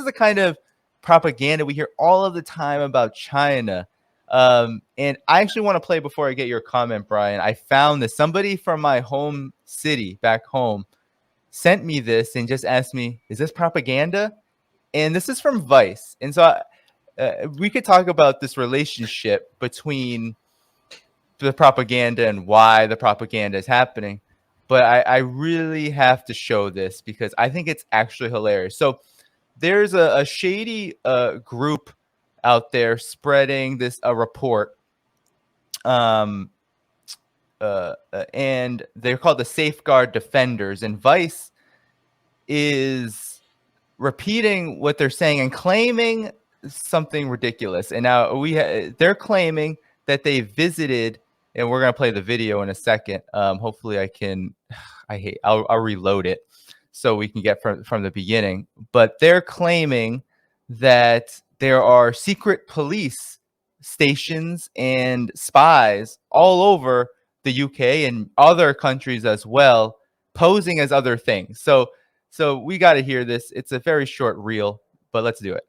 is the kind of propaganda we hear all of the time about China. And I actually want to play before I get your comment, Brian. I found this. Somebody from my home city back home sent me this and just asked me, is this propaganda? And this is from Vice. And so we could talk about this relationship between the propaganda and why the propaganda is happening. But I really have to show this because I think it's actually hilarious. So there's a shady group out there spreading a report. And they're called the Safeguard Defenders. And Vice is repeating what they're saying and claiming something ridiculous. And now they're claiming that they visited, and we're gonna play the video in a second. Hopefully, I'll reload it so we can get from the beginning. But they're claiming that there are secret police stations and spies all over the UK and other countries as well, posing as other things. So we got to hear this. It's a very short reel, but let's do it.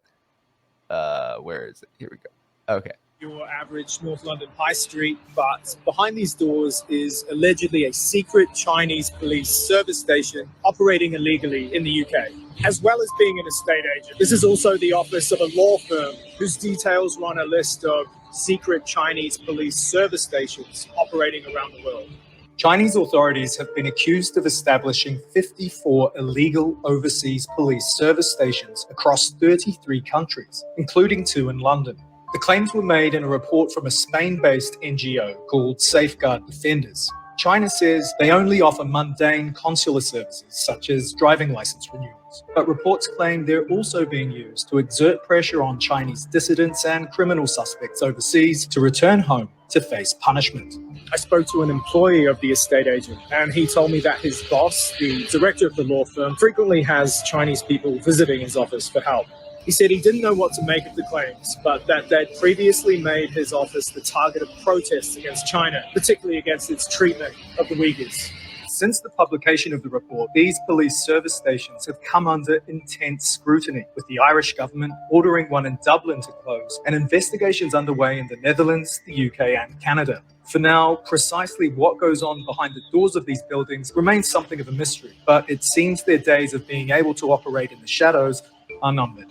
Where is it? Here we go. Okay. Your average North London high street, but behind these doors is allegedly a secret Chinese police service station operating illegally in the UK, as well as being an estate agent. This is also the office of a law firm whose details run a list of secret Chinese police service stations operating around the world. Chinese authorities have been accused of establishing 54 illegal overseas police service stations across 33 countries, including 2 in London. The claims were made in a report from a Spain-based NGO called Safeguard Defenders. China says they only offer mundane consular services, such as driving license renewals. But reports claim they're also being used to exert pressure on Chinese dissidents and criminal suspects overseas to return home to face punishment. I spoke to an employee of the estate agent, and he told me that his boss, the director of the law firm, frequently has Chinese people visiting his office for help. He said he didn't know what to make of the claims, but that they'd previously made his office the target of protests against China, particularly against its treatment of the Uyghurs. Since the publication of the report, these police service stations have come under intense scrutiny, with the Irish government ordering one in Dublin to close and investigations underway in the Netherlands, the UK and Canada. For now, precisely what goes on behind the doors of these buildings remains something of a mystery, but it seems their days of being able to operate in the shadows are numbered.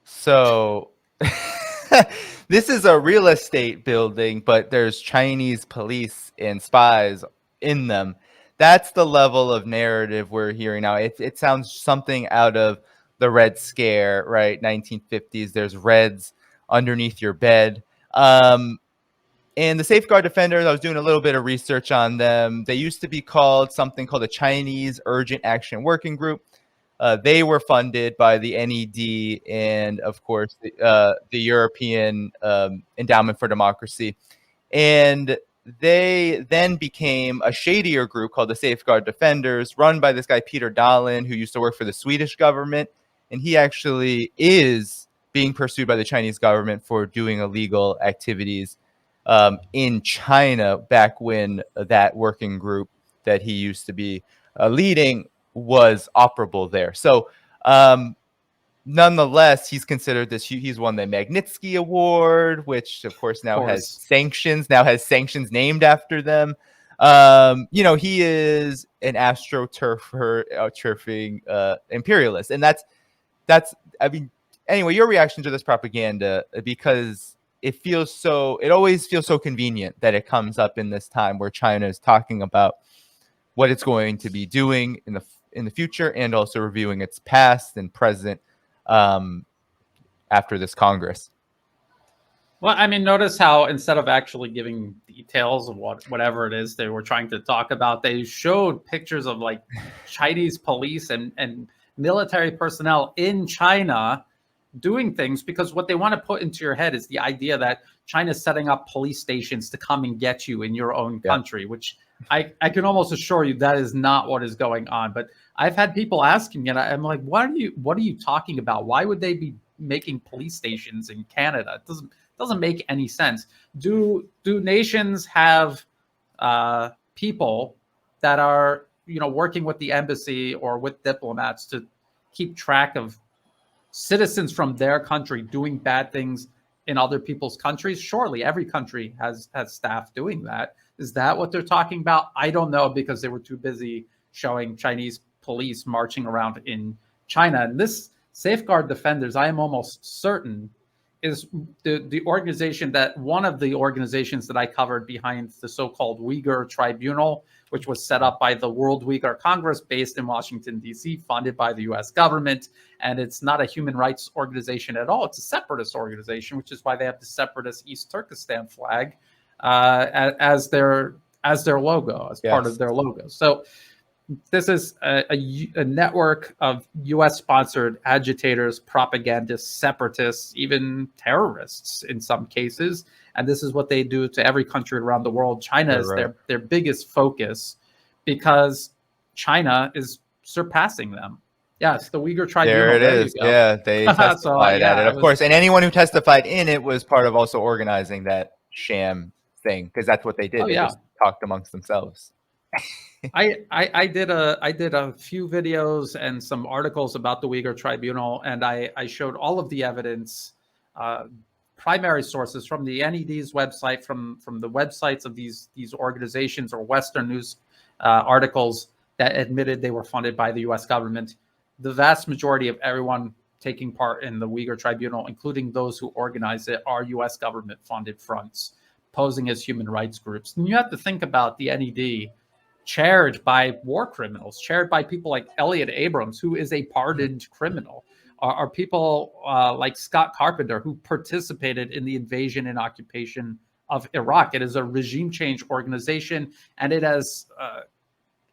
So this is a real estate building, but there's Chinese police and spies in them. That's the level of narrative we're hearing now. It sounds something out of the Red Scare, right? 1950s. There's Reds underneath your bed. And the Safeguard Defenders, I was doing a little bit of research on them. They used to be called something called the Chinese Urgent Action Working Group. They were funded by the NED and, of course, the European Endowment for Democracy. And they then became a shadier group called the Safeguard Defenders, run by this guy, Peter Dahlin, who used to work for the Swedish government. And he actually is being pursued by the Chinese government for doing illegal activities in China back when that working group that he used to be leading was operable there. So nonetheless, he's considered this. He's won the Magnitsky Award, which of course now has sanctions named after them. He is an astroturfing imperialist, and that's. I mean, anyway, your reaction to this propaganda, because it always feels so convenient that it comes up in this time where China is talking about what it's going to be doing in the future, and also reviewing its past and present after this Congress. Well, I mean, notice how instead of actually giving details of whatever it is they were trying to talk about, they showed pictures of like Chinese police and military personnel in China doing things, because what they want to put into your head is the idea that China's setting up police stations to come and get you in your own country, which I can almost assure you that is not what is going on. But I've had people asking me, and I'm like, what are you talking about? Why would they be making police stations in Canada? It doesn't make any sense. Do nations have people that are working with the embassy or with diplomats to keep track of citizens from their country doing bad things in other people's countries? Surely every country has staff doing that. Is that what they're talking about? I don't know, because they were too busy showing Chinese police marching around in China. And this Safeguard Defenders, I am almost certain, is the organization that one of the organizations that I covered behind the so-called Uyghur Tribunal, which was set up by the World Uyghur Congress based in Washington, D.C., funded by the U.S. government. And it's not a human rights organization at all. It's a separatist organization, which is why they have the separatist East Turkestan flag as their logo, as part of their logo. So this is a network of U.S.-sponsored agitators, propagandists, separatists, even terrorists in some cases. And this is what they do to every country around the world. China is their biggest focus, because China is surpassing them. Yes, the Uyghur Tribunal. There it is. Yeah, they testified at it, of course. And anyone who testified in it was part of also organizing that sham thing, because that's what they did. They just talked amongst themselves. I did a few videos and some articles about the Uyghur Tribunal, and I showed all of the evidence, primary sources from the NED's website, from the websites of these organizations or Western news articles that admitted they were funded by the U.S. government. The vast majority of everyone taking part in the Uyghur Tribunal, including those who organize it, are U.S. government-funded fronts posing as human rights groups. And you have to think about the NED, chaired by war criminals, chaired by people like Elliot Abrams, who is a pardoned criminal, are people like Scott Carpenter, who participated in the invasion and occupation of Iraq. It is a regime change organization, and it has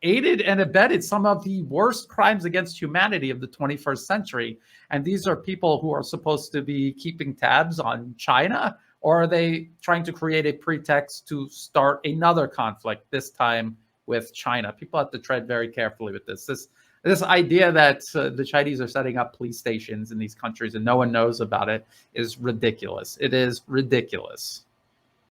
aided and abetted some of the worst crimes against humanity of the 21st century. And these are people who are supposed to be keeping tabs on China, or are they trying to create a pretext to start another conflict, this time with China? People have to tread very carefully with this. This idea that the Chinese are setting up police stations in these countries and no one knows about it is ridiculous. It is ridiculous.